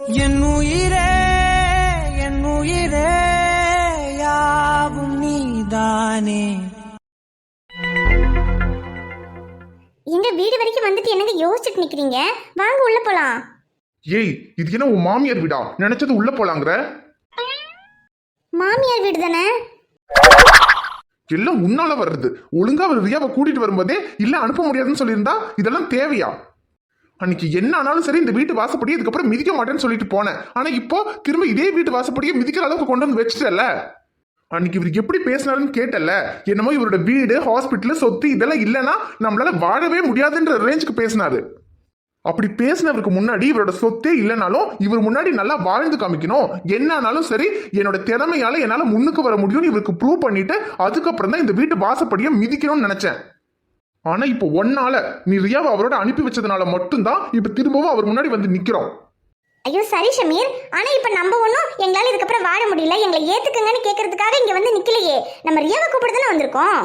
என் உயிரே என் உயிரே யாவும் நீதானே. எங்க வீடு வரைக்கும் வந்துட்டு என்னங்க யோசிச்சுட்டு நிக்கிறீங்க? வாங்க உள்ள போலாம். ஏய், இது என்ன உன் மாமியார் வீடா? நினைச்சது உள்ள போலாங்கிற. மாமியார் வீடு தானே? எல்லாம் உன்னால வர்றது. ஒழுங்கா அவர் ரியாவை கூட்டிட்டு வரும்போதே இல்ல அனுப்ப முடியாதுன்னு சொல்லியிருந்தா இதெல்லாம் தேவையா? அன்னைக்கு என்ன ஆனாலும் சரி இந்த வீட்டு வாசப்படியே இதுக்கப்புறம் மிதிக்க மாட்டேன்னு சொல்லிட்டு போனேன். ஆனா இப்போ திரும்ப இதே வீட்டு வாசப்படியே மிதிக்கிற அளவுக்கு கொண்டு வந்து வச்சுட்டல. அன்னைக்கு இவருக்கு எப்படி பேசினாருன்னு கேட்டல. என்னமோ இவரோட வீடு, ஹாஸ்பிட்டல், சொத்து இதெல்லாம் இல்லைன்னா நம்மளால வாழவே முடியாதுன்ற ரேஞ்சுக்கு பேசினாரு. அப்படி பேசினவருக்கு முன்னாடி இவரோட சொத்தே இல்லைனாலும் இவர் முன்னாடி நல்லா வாழ்ந்து காமிக்கணும். என்னானாலும் சரி என்னோட திறமையால என்னால முன்னுக்கு வர முடியும்னு இவருக்கு ப்ரூவ் பண்ணிட்டு அதுக்கப்புறம் தான் இந்த வீட்டு வாசப்படியை மிதிக்கணும்னு நினைச்சேன். ஆனா இப்போ ஒன்னால நீ ரியாவை அவரோட அனுப்பி வச்சதுனால மட்டும்தான் இப்ப திரும்பவும் அவர் முன்னாடி வந்து நிக்கிறோம். ஐயோ சரி ஷமீர், ஆனா இப்ப நம்ம ஒண்ணும் எங்களால இதுக்கப்புறம் வாழ முடியல, எங்களை ஏத்துக்குங்கன்னு கேட்கறதுக்காக இங்க வந்து நிக்கலையே. நம்ம ரியாவை கூப்பிட்டு தானே வந்திருக்கோம்.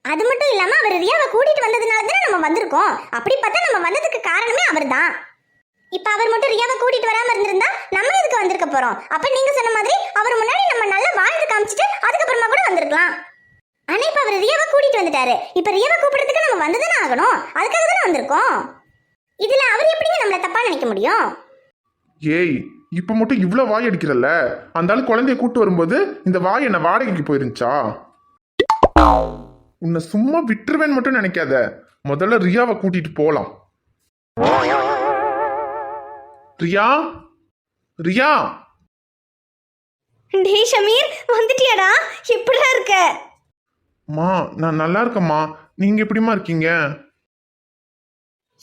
அது மட்டும் இல்லாம அவர் ரியாவை கூட்டிட்டு வந்ததுனால தானே நம்ம வந்திருக்கோம். அப்படி பார்த்தா நம்ம வந்ததுக்கு காரணமே அவர் தான். இப்ப அவர் மட்டும் ரியாவை கூட்டிட்டு வராம இருந்திருந்தா நம்ம எதுக்கு வந்திருக்க போறோம்? அப்ப நீங்க சொன்ன மாதிரி அவர் முன்னாடி நம்ம நல்லா வாழ்ந்து காமிச்சிட்டு அதுக்கப்புறமா கூட வந்திருக்கலாம். ஆனா இப்ப அவர் ரியாவை கூட்டிட்டு வந்துட்டாரு. இப்ப ரியாவை கூப்பிடுறதுக்கு நம்ம வந்துதானே ஆகணும். அதுக்காக தானே வந்திருக்கோம். இதுல அவர் எப்படிங்க நம்மள தப்பா நினைக்க முடியும்? ஏய், இப்ப மட்டும் இவ்வளவு வாய் அடிக்கிறல்ல, அந்த ஆள் குழந்தைய கூட்டு வரும்போது இந்த வாய் என்ன வாடகைக்கு போயிருந்துச்சா? உன்னை சும்மா விட்டுருவேன்னு மட்டும் நினைக்காத. முதல்ல ரியாவை கூட்டிட்டு போலாம். ரியா, ரியா. டேய் ஷமீர், வந்துட்டியாடா? எப்படிடா இருக்க? மா, நான் நல்லா இருக்கேம்மா. நீங்க எப்படிமா இருக்கீங்க?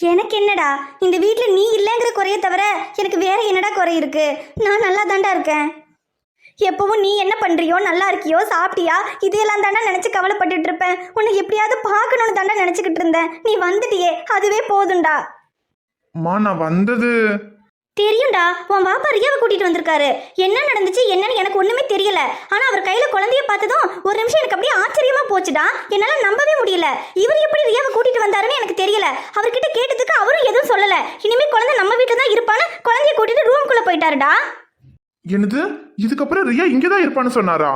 எனக்கு என்னடா, இந்த வீட்டில் நீ இல்லைங்கிற குறைய தவிர எனக்கு வேற என்னடா குறை இருக்கு? நான் நல்லா தாண்டா இருக்கேன். எப்பவும் நீ என்ன பண்றியோ, நல்லா இருக்கியோ, சாப்பிட்டியா, இதையெல்லாம் தாண்டா நினைச்சு கவலைப்பட்டுட்டு இருப்பேன். உன்னை எப்படியாவது பார்க்கணும்னு தாண்டா நினைச்சுக்கிட்டு இருந்தேன். நீ வந்துட்டியே, அதுவே போதும்டா. மா, நான் வந்தது தெரியும்டா. உன் பாப்பா ரியாவை கூட்டிட்டு வந்திருக்காரு. என்ன நடந்துச்சு என்னன்னு எனக்கு ஒண்ணுமே தெரியல. ஆனா அவர் கையில குழந்தைய பார்த்ததும் ஒரு நிமிஷம் எனக்கு அப்படியே ஆச்சரியமா போச்சுடா. என்னால நம்பவே முடியல. இவர் எப்படி ரியாவை கூட்டிட்டு வந்தாருன்னு எனக்கு தெரியல. அவர்கிட்ட கேட்டதுக்கு அவரும் எதுவும் சொல்லல. இனிமே குழந்தை நம்ம வீட்டுல தான் இருப்பான்னு குழந்தைய கூட்டிட்டு ரூம்குள்ள போயிட்டாருடா. என்னது? இதுக்கப்புறம் ரியா இங்கதான் இருப்பான்னு சொன்னாரா?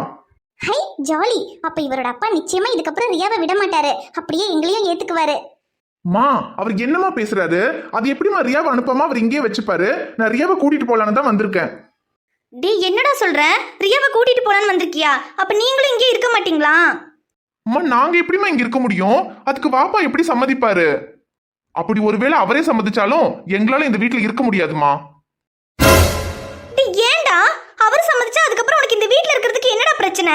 Hi jolly. அப்ப இவரோட அப்பா நிச்சயமா இதுக்கப்புறம் ரியாவை விட மாட்டாரு. அப்படியே எங்களையும் ஏத்துக்குவாரு. மா, அவர் என்னமா பேசுறாரு? அது எப்படிமா ரியாவை அனுப்பாம அவர் இங்கேயே வச்சுப்பாரு? நான் ரியாவை கூட்டிட்டு போலான்னு தான் வந்திருக்கேன். டேய் என்னடா சொல்ற? ரியாவை கூட்டிட்டு போலான்னு வந்திருக்கியா? அப்ப நீங்களும் இங்கே இருக்க மாட்டீங்களா? அம்மா, நாங்க எப்படிமா இங்க இருக்க முடியும்? அதுக்கு வாப்பா எப்படி சம்மதிப்பாரு? அப்படி ஒருவேளை அவரே சம்மதிச்சாலும் எங்களால இந்த வீட்டுல இருக்க முடியாதுமா. டேய் ஏன்டா? அவர் சம்மதிச்சா அதுக்கப்புறம் உனக்கு இந்த வீட்டுல இருக்கிறதுக்கு என்னடா பிரச்சனை?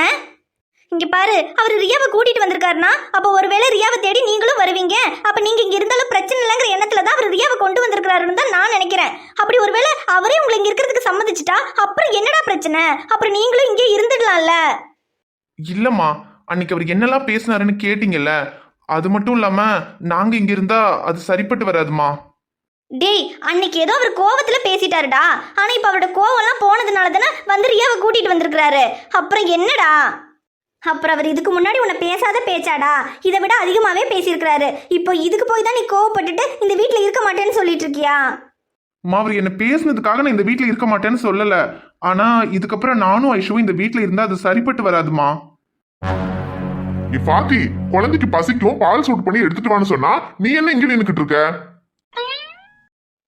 இங்க பாரு, அவர் ரியாவை கூட்டிட்டு வந்திருக்காருன்னா அப்ப ஒருவேளை ரியாவை தேடி நீங்களும் வருவீங்க. அப்ப நீங்க இங்க இருந்தாலும் பிரச்சனை இல்லைங்கிற எண்ணத்துல தான் அவர் ரியாவை கொண்டு வந்திருக்காருன்னு தான் நான் நினைக்கிறேன். அப்படி ஒருவேளை அவரே உங்களை இங்க இருக்கிறதுக்கு சம்மதிச்சுட்டா அப்புறம் என்னடா பிரச்சனை? அப்புறம் நீங்களும் இங்கே இருந்துடலாம்ல. இல்லம்மா, அன்னைக்கு அவர் என்னெல்லாம் பேசினாருன்னு கேட்டீங்கல்ல, அது மட்டும் இல்லாம நாங்க இங்க இருந்தா அது சரிப்பட்டு வராதுமா. டேய், அன்னைக்கு ஏதோ அவர் கோவத்துல பேசிட்டாருடா. ஆனா இப்ப அவரோட கோவம் எல்லாம் போனதுனால தானே வந்து ரியாவை கூட்டிட்டு வந்திருக்காரு. அப்புறம் என்னடா? அப்புறம் அவர் இதுக்கு முன்னாடி உன்னை பேசாத பேச்சாடா, இதை விட அதிகமாவே பேசியிருக்கிறாரு. இப்போ இதுக்கு போய் தான் நீ கோவப்பட்டுட்டு இந்த வீட்டுல இருக்க மாட்டேன்னு சொல்லிட்டு இருக்கியா? அவர் என்ன பேசுனதுக்காக நான் இந்த வீட்டுல இருக்க மாட்டேன்னு சொல்லல. ஆனா இதுக்கப்புறம் நானும் ஐஷுவும் இந்த வீட்டுல இருந்தா அது சரிப்பட்டு வராதுமா. நீ பாத்தி குழந்தைக்கு பசிக்கும், பால் சூட் பண்ணி எடுத்துட்டு வான்னு சொன்னா நீ என்ன இங்க நின்னுக்கிட்டு இருக்க?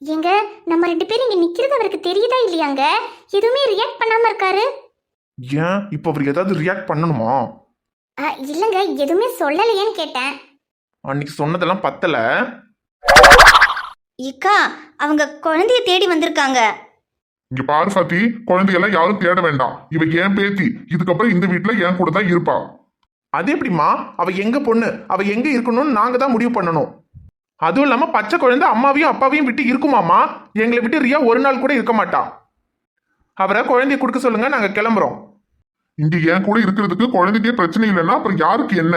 எங்க நம்ம ரெண்டு பேரும் இங்க நிக்கிறது அவருக்கு தெரியுதா இல்லையாங்க? எதுவுமே ரியாக்ட் பண்ணாம இருக்காரு. ஏன் இப்ப அவர் ஏதாவது ரியாக்ட் பண்ணணுமா? இல்லங்க, எதுவுமே சொல்லலையேன்னு கேட்டேன். அன்னைக்கு சொன்னதெல்லாம் பத்தல. இக்கா, அவங்க குழந்தைய தேடி வந்திருக்காங்க. இங்க பாரு சாத்தி, குழந்தையெல்லாம் யாரும் தேட வேண்டாம். இவ ஏன் பேத்தி, இதுக்கப்புறம் இந்த வீட்டுல என் கூட தான் இருப்பா. அது எப்படிமா? அவ எங்க பொண்ணு, அவ எங்க இருக்கணும்னு நாங்க தான் முடிவு பண்ணணும். அதுவும் இல்லாம பச்சை குழந்தை அம்மாவையும் அப்பாவையும் விட்டு இருக்குமாமா? எங்களை விட்டு ரியா ஒரு நாள் கூட இருக்க மாட்டா. அவரை குழந்தைய கொடுக்க சொல்லுங்க, நாங்க கிளம்புறோம். இங்க என் கூட இருக்கிறதுக்கு குழந்தைக்கே பிரச்சனை இல்லைன்னா அப்புறம் யாருக்கு என்ன?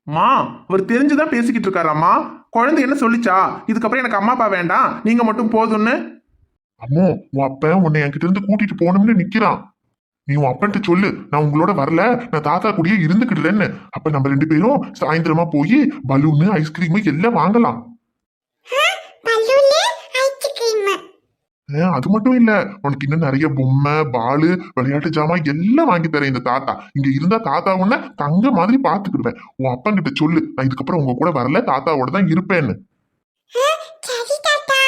மா, அவர் தெரிஞ்சுதான் பேசிக்கிட்டு இருக்காராமா. குழந்தை என்ன சொல்லிச்சா? இதுக்கப்புறம் எனக்கு அம்மா அப்பா வேண்டாம், நீங்க மட்டும் போதும்னு. அம்மோ, உன் அப்பன் உன்னை என்கிட்ட இருந்து கூட்டிட்டு போகணும்னு நிக்கிறான். நீ உன் அப்பன்ட்டு சொல்லு, நான் உங்களோட வரல, நான் தாத்தா கூடயே இருந்துக்கிடுறேன்னு. அப்ப நம்ம ரெண்டு பேரும் சாயந்தரமா போய் பலூனு, ஐஸ்கிரீம் எல்லாம் வாங்கலாம். அது மட்டும் இல்ல, உனக்கு இன்னும் நிறைய பொம்மை பாலு விளையாட்டு ஜாமான் எல்லாம் வாங்கி தரேன் இந்த தாத்தா. இங்க இருந்தா தாத்தா உன்ன தங்க மாதிரி பாத்துக்கிடுவேன். உன் அப்பா கிட்ட சொல்லு, நான் இதுக்கப்புறம் உங்க கூட வரல, தாத்தாவோட தான் இருப்பேன்னு. சரி தாத்தா.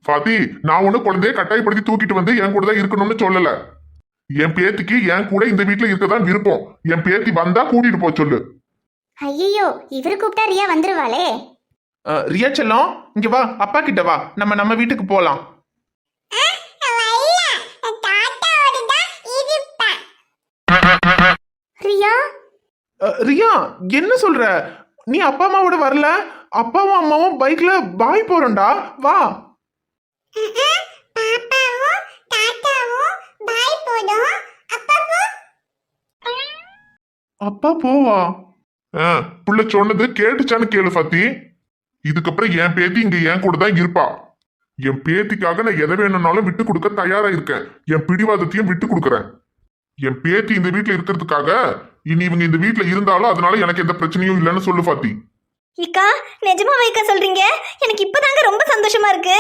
பாத்தி, நான் ஒண்ணு குழந்தைய கட்டாயப்படுத்தி தூக்கிட்டு வந்து என் கூட தான் இருக்கணும்னு சொல்லல. என் பேத்திக்கு என் கூட இந்த வீட்டுல இருக்கதான் விருப்பம். என் பேத்தி வந்தா கூட்டிட்டு போ சொல்லு. ஐயோ, இவரு கூப்பிட்டா ரியா வந்துருவாளே. ரியா செல்லம், இங்க வா, அப்பா கிட்ட வா, நம்ம வீட்டுக்கு போலாம். ரியா, ரியா என்ன சொல்ற? நீ அப்பா அம்மாவோட வரல? அப்பாவும் அம்மாவும் பைக்ல பாய் போறோம்டா, வா. பாப்பாவும் தாத்தாவும் பாய் போடும். அப்பா போவா? புள்ள சொன்னது கேட்டுச்சான்னு கேளு பாத்தி. இதுக்கப்புறம் என் பேத்தி இங்க என் கூட தான் இருப்பா. என் பேத்திக்காக நான் எதை வேணும்னாலும் விட்டு கொடுக்க தயாரா இருக்கேன். என் பிடிவாதத்தையும் விட்டு கொடுக்கறேன். என் பேத்தி இந்த வீட்டுல இருக்கிறதுக்காக இனி இவங்க இந்த வீட்டுல இருந்தாலும் அதனால எனக்கு எந்த பிரச்சனையும் இல்லைன்னு சொல்லு பாத்தி. இக்கா, நிஜமா வைக்க சொல்றீங்க? எனக்கு இப்பதாங்க ரொம்ப சந்தோஷமா இருக்கு.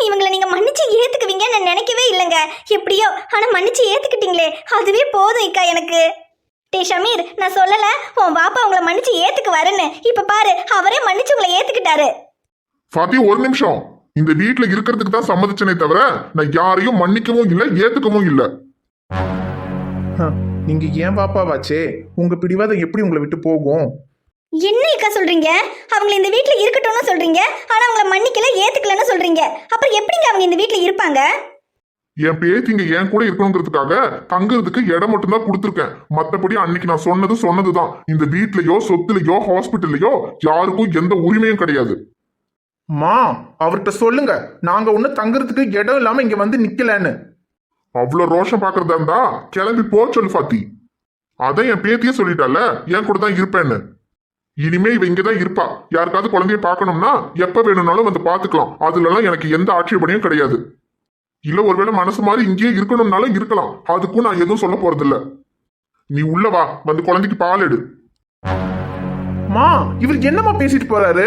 இவங்களை நீங்க மன்னிச்சு ஏத்துக்குவீங்க நான் நினைக்கவே இல்லைங்க. எப்படியோ ஆனா மன்னிச்சு ஏத்துக்கிட்டீங்களே, அதுவே போதும் இக்கா எனக்கு. டே ஷமீர், நான் சொல்லல உன் பாப்பா உங்களை மன்னிச்சு ஏத்துக்கு வரேன்னு. இப்ப பாரு, அவரே மன்னிச்சு உங்களை ஏத்துக்கிட்டாரு. பாத்தி, ஒரு நிமிஷம். இந்த வீட்டுல இருக்கிறதுக்கு தான் சம்மதிச்சனே தவிர நான் யாரையும் மன்னிக்கவும் இல்லை ஏத்துக்கவும் இல்லை. நீங்க ஏன் பாப்பாவாச்சே, உங்க பிடிவாதம் எப்படி உங்களை விட்டு போகும்? என்ன இக்கா சொல்றீங்க? அவங்களை இந்த வீட்டுல இருக்கட்டும்னு சொல்றீங்க, ஆனா அவங்கள மன்னிக்கல ஏத்துக்கலன்னு சொல்றீங்க. அப்புறம் எப்படிங்க அவங்க இந்த வீட்டுல இருப்பாங்க? என் பேத்தி இங்க என் கூட இருக்கணுங்கிறதுக்காக தங்குறதுக்கு இடம் மட்டும் தான் கொடுத்துருக்கேன். மத்தபடி அன்னைக்கு நான் சொன்னதுதான். இந்த வீட்லயோ சொத்துலயோ ஹாஸ்பிட்டல்லையோ யாருக்கும் எந்த உரிமையும் கிடையாது. மா, அவர்கிட்ட சொல்லுங்க, நாங்க ஒண்ணு தங்குறதுக்கு இடம் இல்லாம இங்க வந்து நிக்கலன்னு. அவ்வளவு ரோஷம் பாக்குறதா இருந்தா கிளம்பி போ சொல்லு பாத்தி. அதான் என் பேத்தியே சொல்லிட்டால என் கூட தான் இருப்பேன்னு. இனிமே இவ இங்கதான் இருப்பா. யாருக்காவது குழந்தைய பார்க்கணும்னா எப்ப வேணும்னாலும் வந்து பாத்துக்கலாம். அதுல எல்லாம் எனக்கு எந்த ஆட்சேபனையும் கிடையாது. இல்ல ஒருவேளை மனசு மாதிரி இங்கேயே இருக்கணும்னாலும் இருக்கலாம். அதுக்கும் நான் எதுவும் சொல்ல போறது இல்ல. நீ உள்ள வா, வந்து குழந்தைக்கு பால் எடு. மா, இவர் என்னமா பேசிட்டு போறாரு?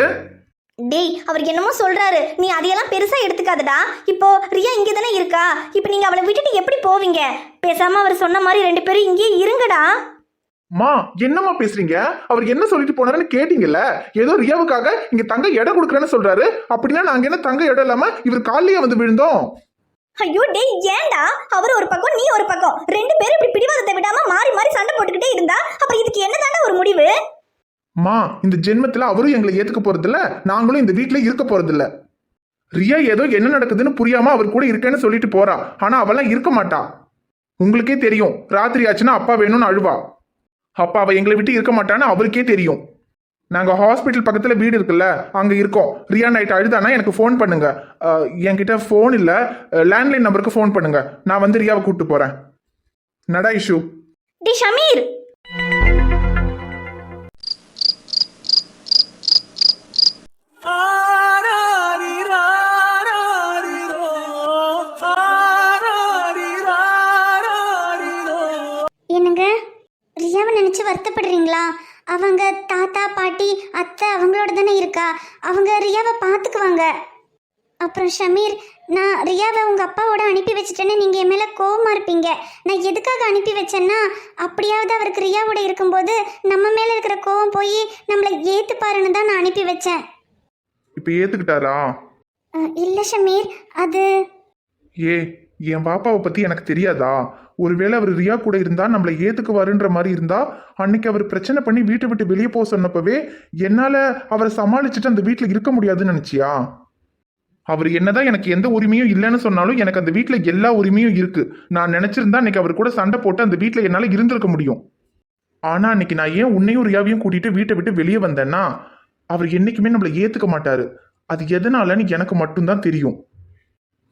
டேய், அவர் என்னமோ சொல்றாரு, நீ அதையெல்லாம் பெருசா எடுத்துக்காதடா. இப்போ ரியா இங்க தானே இருக்கா, இப்போ நீங்க அவளை விட்டுட்டு எப்படி போவீங்க? பேசாம அவர் சொன்ன மாதிரி 2 பேரும் இங்கே இருங்கடா. மா, என்னமா பேசுறீங்க? அவர் என்ன சொல்லிட்டு போனாருன்னு கேட்டீங்கல்ல? ஏதோ ரியாவுக்காக இங்க தங்க இடம் கொடுக்குறேன்னு சொல்றாரு. அப்படின்னா நாங்க என்ன தங்க இடம் இல்லாம இவர் காலையே வந்து விழுந்தோம்? ஐயோ டேய், ஏன்டா அவர் ஒரு பக்கம் நீ ஒரு பக்கம் 2 பேரும் இப்படி பிடிவாதத்தை விடாம மாறி மாறி சண்டை போட்டுக்கிட்டே இருந்தா அப்புறம் இதுக்கு என்னதாண்டா ஒரு முடிவு? மா, இந்த ஜென்மத்துல அவரும் எங்களை ஏத்துக்க போறது இல்ல, நாங்களும் இந்த வீட்டுல இருக்க போறது இல்ல. ரியா ஏதோ என்ன நடக்குதுன்னு புரியாம அவர் கூட இருக்கேன்னு சொல்லிட்டு போறா, ஆனா அவெல்லாம் இருக்க மாட்டா. உங்களுக்கே தெரியும், ராத்திரி ஆச்சுன்னா அப்பா வேணும்னு அழுவா. அப்பா அவ எங்களை விட்டு இருக்க மாட்டான்னு அவருக்கே தெரியும். நாங்க ஹாஸ்பிட்டல் பக்கத்துல வீடு இருக்குல்ல, அங்க இருக்கோம். ரியா நைட் அழுதானா எனக்கு ஃபோன் பண்ணுங்க. என்கிட்ட ஃபோன் இல்ல, லேண்ட்லைன் நம்பருக்கு ஃபோன் பண்ணுங்க. நான் வந்து ரியாவை கூப்பிட்டு போறேன். நடா இஷு. டேய் ஷமீர், என்னங்க ரியாவை நினைச்சு வருத்தப்படுறீங்களா? அவங்க தாத்தா பாட்டி அத்தை அவங்களோட தானே இருக்கா, அவங்க ரியாவை பார்த்துக்குவாங்க. அப்புறம் ஷமீர், நான் ரியாவை உங்கள் அப்பாவோட அனுப்பி வச்சுட்டேன்னு நீங்கள் என் மேலே கோவமா இருப்பீங்க. நான் எதுக்காக அனுப்பி வச்சேன்னா, அப்படியாவது அவருக்கு ரியாவோட இருக்கும்போது நம்ம மேலே இருக்கிற கோவம் போய் நம்மளை ஏற்றுப்பாருன்னு தான் நான் அனுப்பி வச்சேன். இப்ப ஏத்துக்கிட்டாரா? இல்லை ஷமீர், அது என் பாப்பாவை பத்தி எனக்கு தெரியாதா? ஒருவேளை அவர் ரியா கூட இருந்தா நம்மளை ஏத்துக்குவாருன்ற மாதிரி இருந்தா, அன்னைக்கு அவர் பிரச்சனை பண்ணி வீட்டை விட்டு வெளியே போக சொன்னப்பவே என்னால அவரை சமாளிச்சுட்டு அந்த வீட்டுல இருக்க முடியாதுன்னு நினைச்சியா? அவர் என்னதான் எனக்கு எந்த உரிமையும் இல்லைன்னு சொன்னாலும் எனக்கு அந்த வீட்டுல எல்லா உரிமையும் இருக்கு. நான் நினைச்சிருந்தா அன்னைக்கு அவர் கூட சண்டை போட்டு அந்த வீட்டுல என்னால இருந்திருக்க முடியும். ஆனா அன்னைக்கு நான் ஏன் உன்னையும் ரியாவையும் கூட்டிட்டு வீட்டை விட்டு வெளியே வந்தேன்னா, அவர் என்னைக்குமே நம்மளை ஏத்துக்க மாட்டாரு. அது எதனாலன்னு எனக்கு மட்டும்தான் தெரியும்.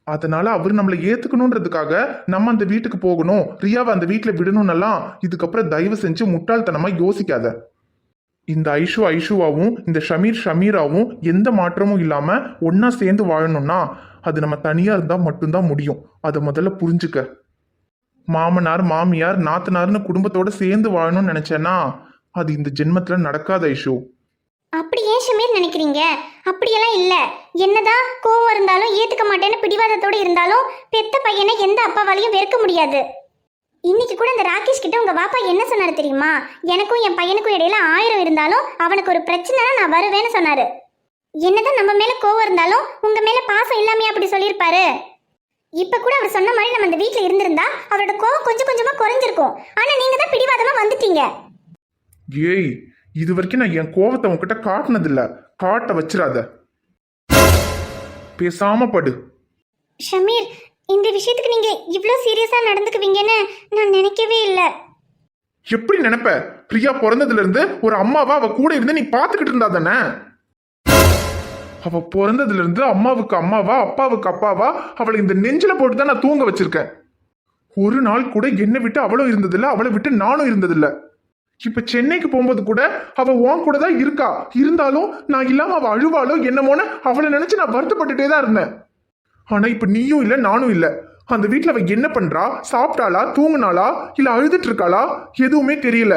அதனால அவர் நம்மளை ஏத்துக்கணுன்றதுக்காக நம்ம அந்த வீட்டுக்கு போகணும், ரியாவை அந்த வீட்டுல விடணும்னெல்லாம் இதுக்கப்புறம் தயவு செஞ்சு முட்டாள்தனமா யோசிக்காத. இந்த ஐஷுவாவும் இந்த ஷமீராவும் எந்த மாற்றமும் இல்லாம ஒன்னா சேர்ந்து வாழணும்னா அது நம்ம தனியா இருந்தா மட்டும்தான் முடியும். அதை முதல்ல புரிஞ்சுக்க. மாமனார் மாமியார் நாத்தனார்னு குடும்பத்தோட சேர்ந்து வாழணும்னு நினைச்சேன்னா அது இந்த ஜென்மத்துல நடக்காத ஐஷு. அப்படி ஏன் ஷமீர் நினைக்கிறீங்க? அப்படியெல்லாம் இல்லை. என்னதான் கோவம் இருந்தாலும் ஏத்துக்க மாட்டேன்னு பிடிவாதத்தோட இருந்தாலும் பெத்த பையனை எந்த அப்பாவாலையும் வெறுக்க முடியாது. இன்னைக்கு கூட இந்த ராகேஷ் கிட்ட உங்க பாப்பா என்ன சொன்னாரு தெரியுமா? எனக்கும் என் பையனுக்கும் இடையில 1000 இருந்தாலும் அவனுக்கு ஒரு பிரச்சனைனா நான் வருவேன்னு சொன்னாரு. என்னதான் நம்ம மேல கோவம் இருந்தாலும் உங்க மேல பாசம் இல்லாமையா அப்படி சொல்லியிருப்பாரு? இப்ப கூட அவர் சொன்ன மாதிரி நம்ம அந்த வீட்டுல இருந்திருந்தா அவரோட கோவம் கொஞ்சம் கொஞ்சமா குறைஞ்சிருக்கும். ஆனா நீங்க தான் பிடிவாதமா வந்துட்டீங்க. ஏய், இது வரைக்கும் நான் என் கோவத்தை உன்கிட்ட காட்டினதில்ல, காட்ட வச்சிடாத. பேசாம படு. ஷமீர், இந்த விஷயத்துக்கு நீங்க இவ்ளோ சீரியஸா நடந்துக்குவீங்கன்னு நான் நினைக்கவே இல்லை. எப்படி நினைப்ப? பிரியா பிறந்ததுல இருந்து ஒரு அம்மாவா அவ கூட இருந்து நீ பாத்துக்கிட்டு இருந்தா தானே? அவ பிறந்ததுல இருந்து அம்மாவுக்கு அம்மாவா அப்பாவுக்கு அப்பாவா அவளை இந்த நெஞ்சில போட்டு தான் நான் தூங்க வச்சிருக்கேன். ஒரு நாள் கூட என்னை விட்டு அவளும் இருந்ததில்ல, அவளை விட்டு நானும் இருந்ததில்ல. இப்ப சென்னைக்கு போகும்போது கூட அவ உன் கூட தான் இருக்கா. இருந்தாலும் நான் இல்லாம அவ அழுவாளோ என்னமோன்னு அவளை நினைச்சு நான் வருத்தப்பட்டுட்டே தான் இருந்தேன். ஆனா இப்ப நீயும் இல்ல நானும் இல்ல. அந்த வீட்டுல அவ என்ன பண்றா, சாப்பிட்டாளா, தூங்குனாளா, இல்ல அழுதுட்டு இருக்காளா, எதுவுமே தெரியல.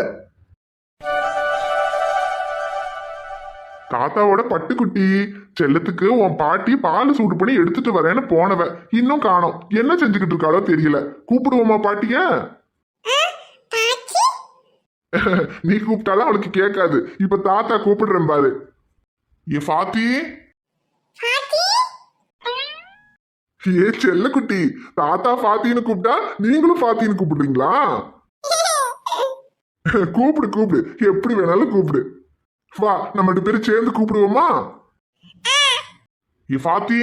தாத்தாவோட பட்டுக்குட்டி செல்லத்துக்கு உன் பாட்டி பால் சூடு பண்ணி எடுத்துட்டு வரேன்னு போனவ இன்னும் காணோம். என்ன செஞ்சுக்கிட்டு இருக்காளோ தெரியல. கூப்பிடுவோமா பாட்டிய? நீ கூப்பிட்டாலும் அவளுக்கு கேட்காது. இப்ப தாத்தா கூப்பிடுறேன் பாரு. ஏ ஃபாத்தி, ஏ செல்லக்குட்டி, தாத்தா ஃபாத்தின்னு கூப்பிட்டா நீங்களும் ஃபாத்தின்னு கூப்பிடுறீங்களா? கூப்பிடு கூப்பிடு, எப்படி வேணாலும் கூப்பிடு. வா, நம்ம 2 பேரும் சேர்ந்து கூப்பிடுவோமா? ஏ ஃபாத்தி.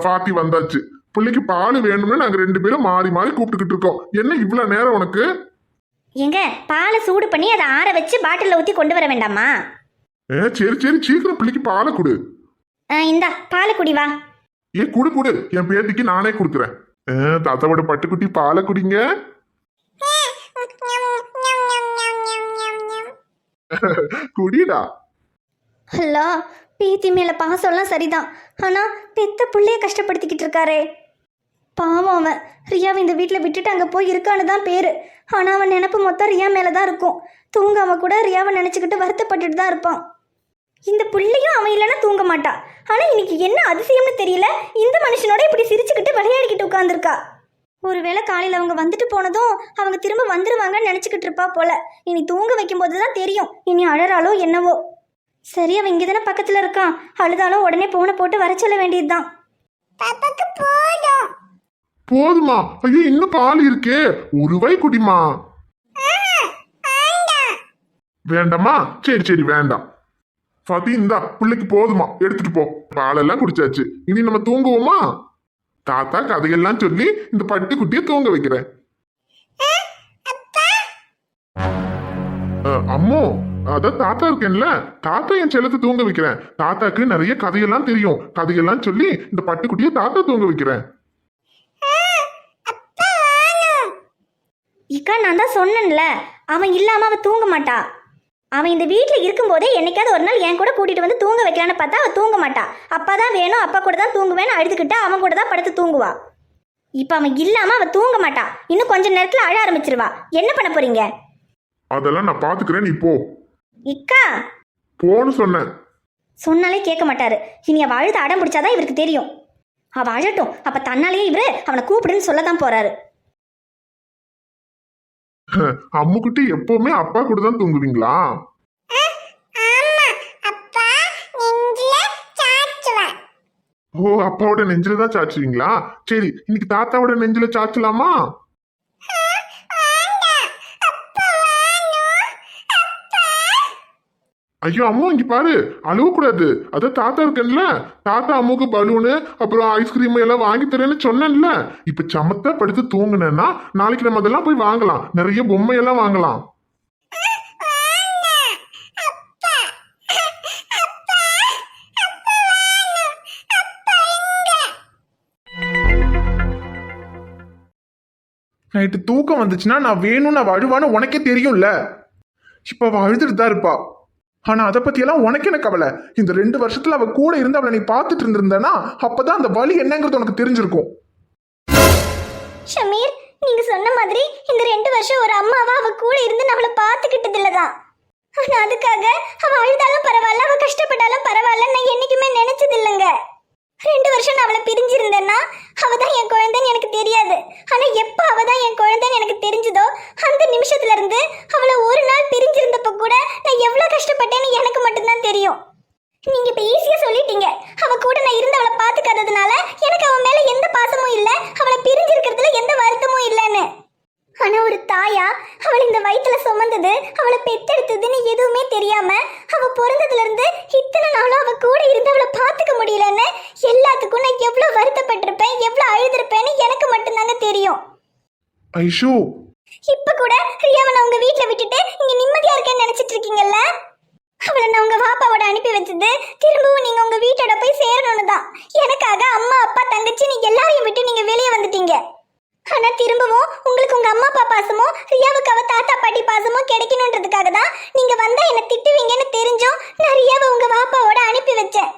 ஃபாத்தி வந்தாச்சு. பிள்ளைக்கு பால் வேணும்னு நாங்க 2 பேரும் மாறி மாறி கூப்பிட்டுக்கிட்டு இருக்கோம். என்ன இவ்வளவு நேரம் உனக்கு? எங்க பாலை சூடு பண்ணி அதை ஆற வச்சு பாட்டில ஊத்தி கொண்டு வர வேண்டாமா? சரி சரி, சீக்கிரம் பிள்ளைக்கு பாலை கொடு. இந்தா பாலை குடி வா. ஏ குடு குடு, என் பேத்திக்கு நானே கொடுக்குறேன். தாத்தாவோட பட்டுக்குட்டி பாலை குடிங்க. குடிடா. ஹலோ, பேத்தி மேல பாசம்லாம் சரிதான். ஆனா பெத்த புள்ளைய கஷ்டப்படுத்திக்கிட்டு இருக்காரே. பாவம் அவன். ரியாவை இந்த வீட்டில் விட்டுட்டு அங்கே போய் இருக்கான்னு தான் பேரு. ஆனால் அவன் நினப்பு மொத்தம் ரியா மேலே தான் இருக்கும். தூங்காம கூட ரியாவை நினச்சிக்கிட்டு வருத்தப்பட்டுட்டு தான் இருப்பான். இந்த புள்ளையும் அவன் இல்லைன்னா தூங்க மாட்டா. ஆனால் இன்னைக்கு என்ன அதிசயம்னு தெரியல, இந்த மனுஷனோட இப்படி சிரிச்சுக்கிட்டு விளையாடிக்கிட்டு உட்காந்துருக்கா. ஒருவேளை காலையில் அவங்க வந்துட்டு போனதும் அவங்க திரும்ப வந்துடுவாங்கன்னு நினச்சிக்கிட்டு இருப்பா போல. இனி தூங்க வைக்கும்போது தான் தெரியும் இனி அழறாலோ என்னவோ. சரி, அவன் இங்கே தானே பக்கத்தில் இருக்கான். அழுதாலும் உடனே போனை போட்டு வர சொல்ல வேண்டியதுதான். போதுமா? ஐயோ, இன்னும் பால் இருக்கே. ஒரு வை குடிமா. வேண்டாமா? சரி சரி, வேண்டாம். ஃபாத்தி, இந்தா பிள்ளைக்கு போதுமா, எடுத்துட்டு போ. பாலெல்லாம் குடிச்சாச்சு. இனி நம்ம தூங்குவோமா? தாத்தா கதையெல்லாம் சொல்லி இந்த பட்டுக்குட்டியை தூங்க வைக்கிறேன். அம்மோ, அதான் தாத்தா இருக்கேன்ல, தாத்தா என் செல்லத்தை தூங்க வைக்கிறேன். தாத்தாக்கு நிறைய கதையெல்லாம் தெரியும். கதையெல்லாம் சொல்லி இந்த பட்டுக்குட்டியை தாத்தா தூங்க வைக்கிறேன். இக்கா, நான் தான் சொன்னேன்ல, அவன் இல்லாம அவ தூங்க மாட்டா. அவன் இந்த வீட்டில் இருக்கும்போதே என்னைக்காவது ஒரு நாள் என் கூட கூட்டிட்டு வந்து தூங்க வைக்கலான்னு பார்த்தா அவ தூங்க மாட்டா. அப்பா தான் வேணும், அப்பா கூட தான் தூங்குவேன்னு அழுதுகிட்டா அவன் கூட தான் படுத்து தூங்குவா. இப்போ அவன் இல்லாம அவ தூங்க மாட்டா. இன்னும் கொஞ்ச நேரத்தில் அழ ஆரம்பிச்சிருவா. என்ன பண்ண போறீங்க? அதெல்லாம் நான் பாத்துக்கிறேன், நீ போ. இக்கா, போன்னு சொன்னேன். சொன்னாலே கேட்க மாட்டாரு. இனி அவ அழுத அடம் பிடிச்சாதான் இவருக்கு தெரியும். அவ அழட்டும், அப்ப தன்னாலேயே இவரு அவனை கூப்பிடுன்னு சொல்லதான் போறாரு. அம்முக்குட்டி எப்பவுமே அப்பா கூட தான் தூங்குவீங்களா? ஓ, அப்பாவோட நெஞ்சில தான் சாச்சுவீங்களா? சரி, இன்னைக்கு தாத்தாவோட நெஞ்சில சாச்சலாமா? ஐயோ அம்மா, இங்க பாரு, அழுவக்கூடாது. அதான் தாத்தா இருக்கேன்ல, தாத்தா அம்முக்கு பலூனு அப்புறம் ஐஸ்கிரீம் எல்லாம் வாங்கி தரேன்னு சொன்னேன்ல. இப்ப சமத்தா படுத்து தூங்குனேன்னா நாளைக்கு நம்ம அதெல்லாம் போய் வாங்கலாம். நிறைய பொம்மையெல்லாம் வாங்கலாம். நைட்டு தூக்கம் வந்துச்சுன்னா நான் வேணும்னு அவ அழுவான்னு உனக்கே தெரியும்ல. இப்ப அவ அழுதுட்டு தான் இருப்பா. ஆனா அதை பத்தியெல்லாம் உனக்கு என்ன கவலை? இந்த 2 வருஷத்துல அவ கூட இருந்து அவளை நீ பார்த்துட்டு இருந்திருந்தனா அப்பதான் அந்த வலி என்னங்கிறது உனக்கு தெரிஞ்சிருக்கும். ஷமீர், நீங்க சொன்ன மாதிரி இந்த 2 வருஷம் ஒரு அம்மாவா அவ கூட இருந்து நம்மள பாத்துக்கிட்டது இல்லதான். ஆனா அதுக்காக அவ அழுதாலும் பரவாயில்ல, அவ கஷ்டப்பட்டாலும் பரவாயில்ல நான் நீங்க இப்ப ஈஸியா சொல்லிட்டீங்க. அவ கூட நான் இருந்தவளை பாத்துக்காததுனால எனக்கு அவன் மேல எந்த பாசமும் இல்ல, அவளை பிரிஞ்சிருக்கிறதுல எந்த வருத்தமும் இல்லைன்னு. ஆனா ஒரு தாயா அவளை இந்த வயித்துல சுமந்தது, அவளை பெத்தெடுத்ததுன்னு எதுவுமே தெரியாம அவ பிறந்ததுல இருந்து இத்தனை நாளும் அவ கூட இருந்து அவளை பாத்துக்க முடியலன்னு எல்லாத்துக்கும் நான் எவ்வளவு வருத்தப்பட்டிருப்பேன், எவ்வளவு அழுதுருப்பேன்னு எனக்கு மட்டும்தாங்க தெரியும். ஐஷு, இப்ப கூட ரியாவை நான் உங்க வீட்டுல விட்டுட்டு இங்க நிம்மதியா இருக்கேன்னு நினைச்சிட்டு இருக்கீங்கல்ல? அவளை நான் உங்க வாப்பாவோட அனுப்பி வச்சது திரும்பவும் நீங்க உங்க வீட்டோட போய் சேரணும்னு தான். எனக்காக அம்மா அப்பா தங்கச்சி நீங்க எல்லாரையும் விட்டு நீங்க வெளியே வந்துட்டீங்க. ஆனா திரும்பவும் உங்களுக்கு உங்க அம்மா அப்பா பாசமோ ரியாவுக்கு அவ தாத்தா பாட்டி பாசமோ கிடைக்கணும்ன்றதுக்காக தான் நீங்க வந்தா என்ன திட்டுவீங்கன்னு தெரிஞ்சும் நான் ரியாவை உங்க வாப்பாவோட அனுப்பி வச்சேன்.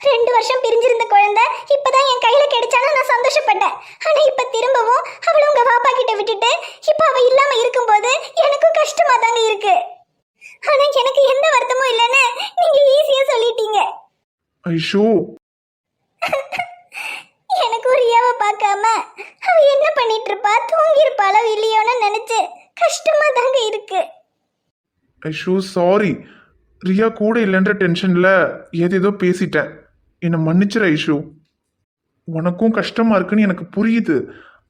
2 வருஷம் பிரிஞ்சிருந்த குழந்தை இப்பதான் என் கையில கிடைச்சாலும் நான் சந்தோஷப்பட்டேன். ஆனா இப்ப திரும்பவும் அவளை உங்க வாப்பா கிட்ட விட்டுட்டு இப்ப அவ இல்லாம இருக்கும்போது எனக்கும் கஷ்டமா தாங்க இருக்கு. ஆனா எனக்கு எந்த வருத்தமும் இல்லைன்னு நீங்க ஈஸியா சொல்லிட்டீங்க. ஐஷு, எனக்கு ரியாவை பார்க்காம அவ என்ன பண்ணிட்டு இருப்பா, தூங்கி இருப்பாளோ இல்லையோன்னு நினைச்சு கஷ்டமா தாங்க இருக்கு. ஐஷு சாரி. ரியா கூட இல்லைன்ற டென்ஷன்ல ஏதேதோ பேசிட்டேன். என்னை மன்னிச்சிரு ஐஷு. உனக்கும் கஷ்டமா இருக்குன்னு எனக்கு புரியுது.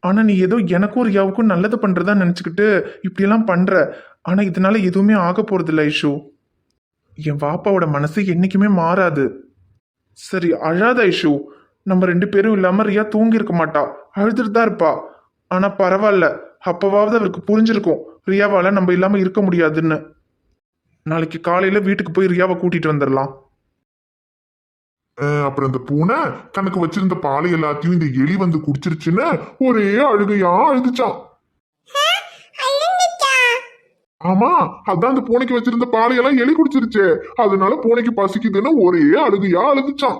ஆனா நீ ஏதோ எனக்கும் ரியாவுக்கும் நல்லது பண்றதா நினைச்சுக்கிட்டு இப்படியெல்லாம் பண்ற. ஆனா இதனால எதுவுமே ஆக போறது இல்லை ஐஷு. என் வாப்பாவோட மனசு என்னைக்குமே மாறாது. சரி அழாத ஐஷு. நம்ம 2 பேரும் இல்லாம ரியா தூங்கி இருக்க மாட்டா, அழுதுட்டு தான் இருப்பா. ஆனா பரவாயில்ல, அப்பவாவது அவருக்கு புரிஞ்சிருக்கும் ரியாவால நம்ம இல்லாம இருக்க முடியாதுன்னு. நாளைக்கு காலையில வீட்டுக்கு போய் ரியாவை கூட்டிட்டு வந்துடலாம். அப்புறம் இந்த பூனை தனக்கு வச்சிருந்த பாலை எல்லாத்தையும் இந்த எலி வந்து குடிச்சிருச்சுன்னு ஒரே அழுகையா அழுதுச்சான். ஆமா, அதான் அந்த பூனைக்கு வச்சிருந்த பாலையெல்லாம் எலி குடிச்சிருச்சு. அதனால பூனைக்கு பசிக்குதுன்னு ஒரே அழுகையா அழுதுச்சான்.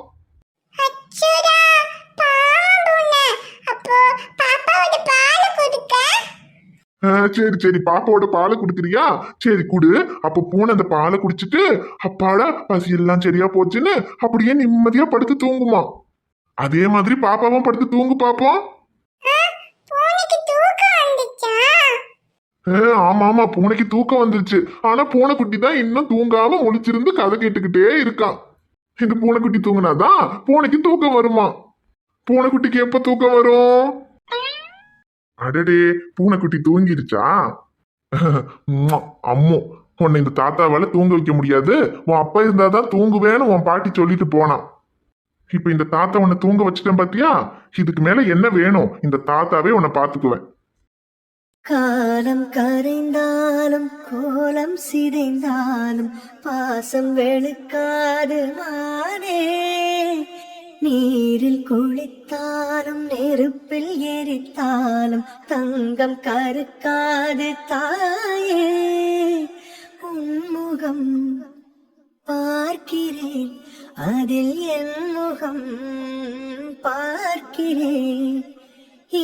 சரி சரி, பாப்பாவோட பாலை குடுக்குறியா? சரி குடு. அப்ப பூனை அந்த பாலை குடிச்சிட்டு அப்பாடா பசி எல்லாம் சரியா போச்சுன்னு அப்படியே நிம்மதியா படுத்து தூங்குமா. அதே மாதிரி பாப்பாவும் படுத்து தூங்கு பாப்போம். ஆமா ஆமா, பூனைக்கு தூக்கம் வந்துருச்சு. ஆனா பூனைக்குட்டி தான் இன்னும் தூங்காம முழிச்சிருந்து கதை கேட்டுக்கிட்டே இருக்கான். இந்த பூனைக்குட்டி தூங்குனாதான் பூனைக்கு தூக்கம் வருமா. பூனைக்குட்டிக்கு எப்ப தூக்கம் வரும்? அடடே, பூனைக்குட்டி தூங்கிருச்சா? அம்மோ, உன்னை இந்த தாத்தாவால தூங்க வைக்க முடியாது. உன் அப்பா இருந்தாதான் தூங்குவேன்னு உன் பாட்டி சொல்லிட்டு போனான். இப்ப இந்த தாத்தா உன்னை தூங்க வச்சுட்டேன் பாத்தியா? இதுக்கு மேல என்ன வேணும்? இந்த தாத்தாவே உன்னை பாத்துக்குவேன். காலம் கரைந்தாலும் கோலம் சிதைந்தாலும் பாசம் வெளுக்காது மானே. நீரில் குளித்தாலும் நெருப்பில் எரித்தாலும் தங்கம் கருக்காது தாயே. உன்முகம் பார்க்கிறேன், அதில் என் முகம் பார்க்கிறேன்.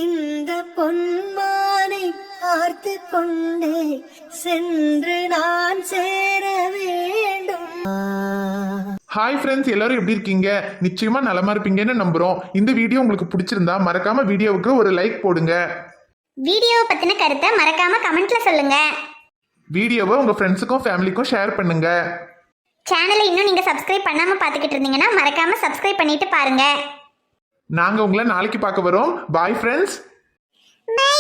இந்த பொன்மானை பார்த்து கொண்டே சென்று நான் சேர வேண்டும். ஹாய் ஃப்ரெண்ட்ஸ், எல்லாரும் எப்படி இருக்கீங்க? நிச்சயமா நலமா இருப்பீங்கன்னு நம்புறோம். இந்த வீடியோ உங்களுக்கு பிடிச்சிருந்தா மறக்காம வீடியோவுக்கு ஒரு லைக் போடுங்க. வீடியோவை பத்தின கருத்தை மறக்காம கமெண்ட்ல சொல்லுங்க. வீடியோவை உங்க ஃப்ரெண்ட்ஸுக்கும் ஃபேமிலிக்கும் ஷேர் பண்ணுங்க. சேனலை இன்னும் நீங்க சப்ஸ்கிரைப் பண்ணாம பாத்துக்கிட்டு இருந்தீங்கன்னா மறக்காம சப்ஸ்கிரைப் பண்ணிட்டு பாருங்க. நாங்க உங்களை நாளைக்கு பார்க்க வரோம். Bye friends. பை.